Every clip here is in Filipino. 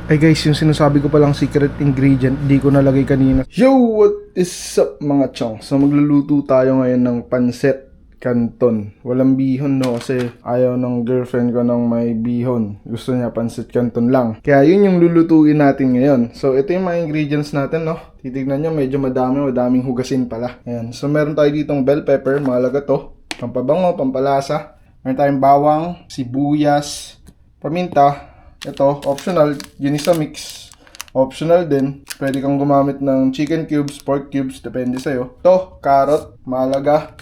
Ay guys, yung sinasabi ko palang secret ingredient, di ko nalagay kanina. Yo! What is up mga chong? So magluluto tayo ngayon ng pancit canton. Walang bihon no, kasi ayaw ng girlfriend ko ng may bihon. Gusto niya pancit canton lang. Kaya yun yung lulutuin natin ngayon. So ito yung mga ingredients natin no. Titignan nyo, medyo madaming hugasin pala. Ayan. So meron tayo ditong bell pepper, mahalaga to. Pampabango, pampalasa. Meron tayong bawang, sibuyas, paminta. Ito, optional, ginisa mix. Optional din. Pwede kang gumamit ng chicken cubes, pork cubes, depende sa'yo. Ito, carrot, mahalaga.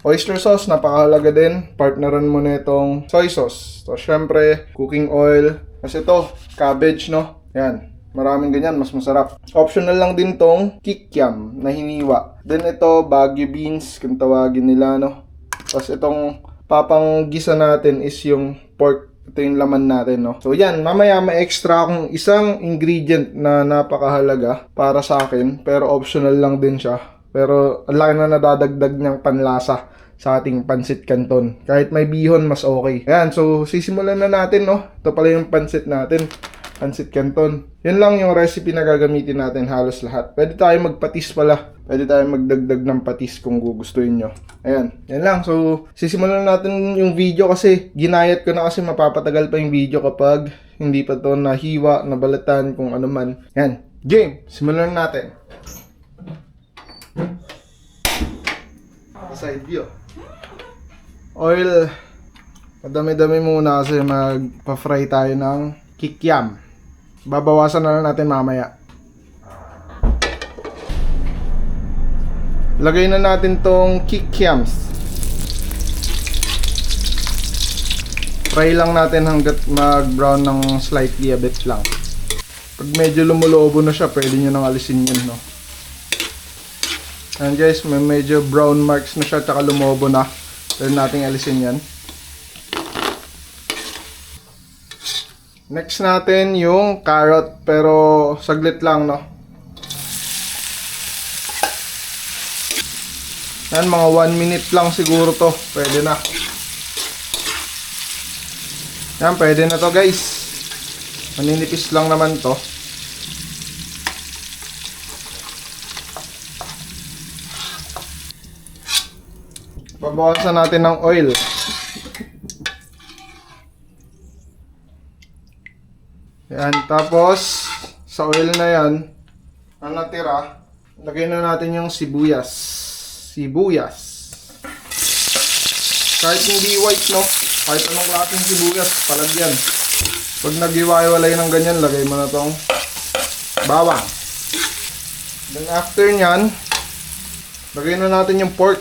Oyster sauce, napakahalaga din. Partneran mo na itong soy sauce. So, syempre, cooking oil. Kasi ito, cabbage, no? Yan. Maraming ganyan, mas masarap. Optional lang din tong kikiam na hiniwa. Then ito, Baguio beans, kung tawagin nila, no? Tapos itong papanggisa natin is yung pork. Ito yung laman natin, no? So, yan. Mamaya may extra akong isang ingredient na napakahalaga para sa akin. Pero optional lang din siya. Pero ang laki na nadadagdag niyang panlasa sa ating pancit canton. Kahit may bihon, mas okay. Ayan. So, sisimulan na natin, no? Ito pala yung pancit natin. Pancit canton. Yan lang yung recipe na gagamitin natin halos lahat. Pwede tayo magpatis pala. Pwede tayo magdagdag ng patis kung gugustuhin nyo. Ayan. Yan lang. So, sisimulan natin yung video kasi ginayat ko na kasi mapapatagal pa yung video kapag hindi pa to nahiwa, nabalatan, kung ano man. Yan. Game! Simulan natin. Side view. Oil. Madami-dami muna kasi magpa-fry tayo ng kikiam. Babawasan na lang natin mamaya. Lagay na natin tong kikiams. Fry lang natin hanggat mag-brown ng slightly a bit lang. Pag medyo lumulobo na siya, pwede nyo nang alisin yun, no? And guys, may medyo brown marks na siya at lumobo na. Pwede natin alisin yan. Next natin yung carrot, pero saglit lang, no? Yan, mga 1 minute lang siguro to. Pwede na. Yan, pwede na to guys. Maninipis lang naman to. Babawasan natin ng oil. Yan, tapos sa oil na yan, ang natira, lagay na natin yung sibuyas. Kahit hindi white, no? Kahit anong klaseng sibuyas, palagyan. Pag nag-iwalay ng ganyan, lagay mo na tong bawang. Then after nyan, lagay na natin yung pork.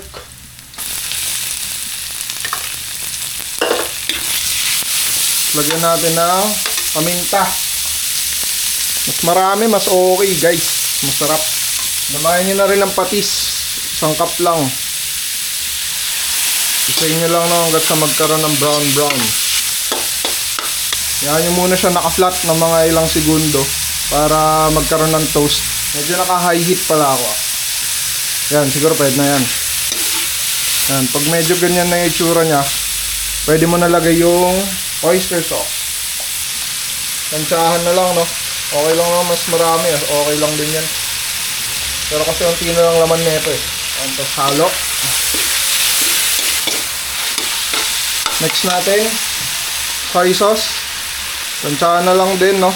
Lagyan natin ng paminta. Mas marami, mas okay guys. Masarap. Damayan nyo na rin ng patis. Isang cup lang. Isayin nyo lang hanggat sa magkaroon ng brown. Yan nyo muna siya naka-flat ng mga ilang segundo para magkaroon ng toast. Medyo naka-high heat pala ako. Yan, siguro pwede na yan. Yan, pag medyo ganyan na yung itsura nya, pwede mo nalagay yung oyster sauce. Tansyahan na lang, no? Okay lang naman, mas marami. Okay lang din yan. Pero kasi unti na lang laman nito eh. Tapos halo. Next natin, soy sauce. Tansyahan na lang din, no?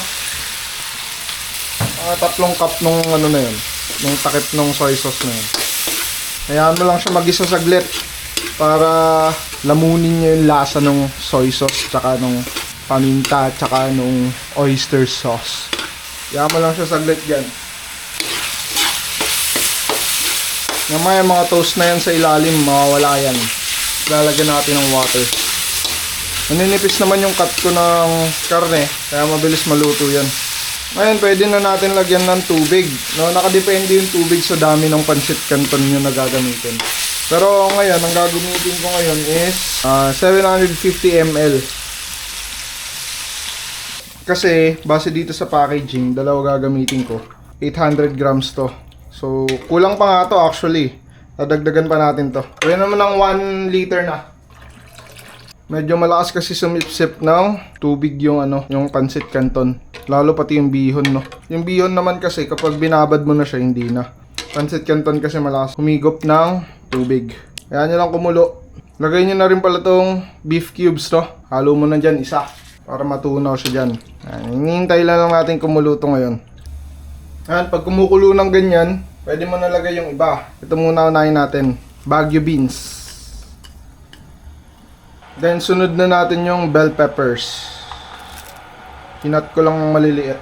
3 cup nung ano na yun. Nung takip nung soy sauce na yun. Hayaan mo lang siya mag-isa saglit para lamunin niya yung lasa ng soy sauce tsaka nung paminta tsaka nung oyster sauce. Hayaan mo lang siya saglit dyan. Namaya mga toast na yan sa ilalim, mawawala yan. Lalagyan natin ng water. Maninipis naman yung cut ko ng karne, kaya mabilis maluto yan. Ngayon, pwede na natin lagyan ng tubig. No, nakadepende yung tubig sa dami ng pancit canton nyo na gagamitin. Pero ngayon, ang gagamitin ko ngayon is 750 ml. Kasi, base dito sa packaging, dalawa gagamitin ko. 800 grams to. So, kulang pa nga to actually. Dadagdagan pa natin to. Kaya naman ng 1 liter na. Medyo malakas kasi sumipsip ng tubig yung yung pancit canton. Lalo pati yung bihon, no? Yung bihon naman kasi kapag binabad mo na siya, hindi na. Pancit Canton kasi malakas humigop ng tubig. Kaya nyo lang kumulo. Lagay nyo na rin pala tong beef cubes, no? Halo mo na dyan isa para matunaw siya dyan. Hinihintay lang natin kumuluto ngayon. Ayan, pag kumukulo ng ganyan, pwede mo nalagay yung iba. Ito muna unahin natin. Baguio beans. Then sunod na natin yung bell peppers. Hinat ko lang maliliit.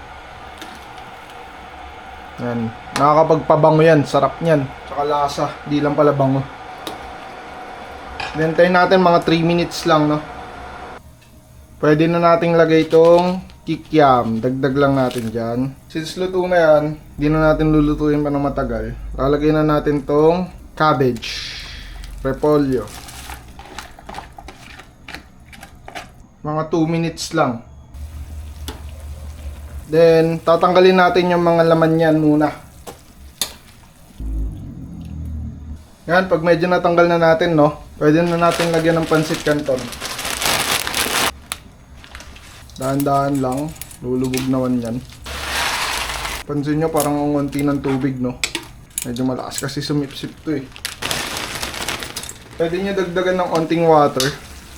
Yan. Nakakapagpabango yan. Sarap niyan. Tsaka lasa. Di lang pala bango. Then tayo natin mga 3 minutes lang, no? Pwede na nating lagay itong kikiam. Dagdag lang natin dyan. Since luto na yan, di na natin lulutuin pa ng matagal. Lalagay na natin tong cabbage. Repolyo. Mga 2 minutes lang. Then, tatanggalin natin yung mga laman yan muna. Yan, pag medyo natanggal na natin, no? Pwede na natin lagyan ng pancit canton. Dahan-dahan lang. Lulubog naman yan. Pansin nyo, parang ang unti ng tubig, no? Medyo malakas kasi sumipsip to, eh. Pwede nyo dagdagan ng onting water.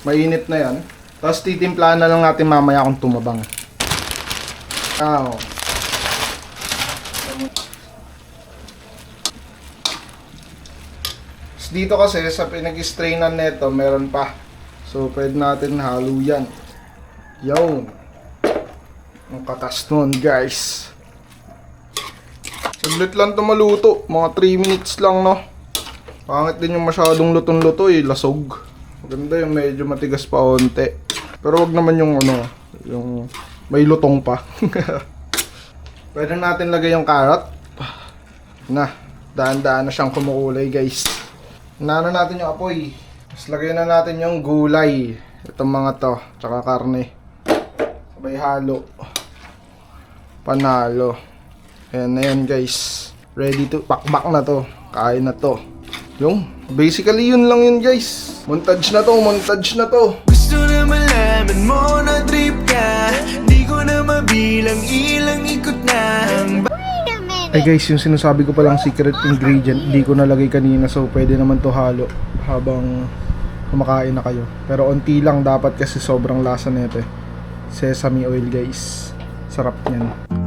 Mainit na yan. Tapos titimplahan na lang natin mamaya kung tumabang. Ow. Dito kasi sa pinag-strainan neto meron pa. So pwede natin halo yan. Yun. Ang katas nun, guys. Saglit lang ito maluto. Mga 3 minutes lang, no? Pangit din yung masyadong lutong-luto, eh. Lasog. Maganda yung medyo matigas pa onte. Pero wag naman yung ano, yung may lutong pa. Pwede natin lagay yung carrot. Na, daan-daan na siyang kumukulay, guys. Nana natin yung apoy. Tapos lagay na natin yung gulay. Itong mga to, tsaka karne. Sabay halo. Panalo. Ayan na yan, guys. Ready to, pakbak na to. Kain na to. Yung, basically yun lang yun, guys. Montage na to, montage na to. Gusto na malaman mo na trip ka. Di ko na mabilang ilang ikot na. Ay guys, yung sinasabi ko palang secret ingredient, di ko nalagay kanina, so pwede naman to halo habang kumakain na kayo. Pero onti lang dapat kasi sobrang lasa nito eh. Sesame oil, guys. Sarap niyan.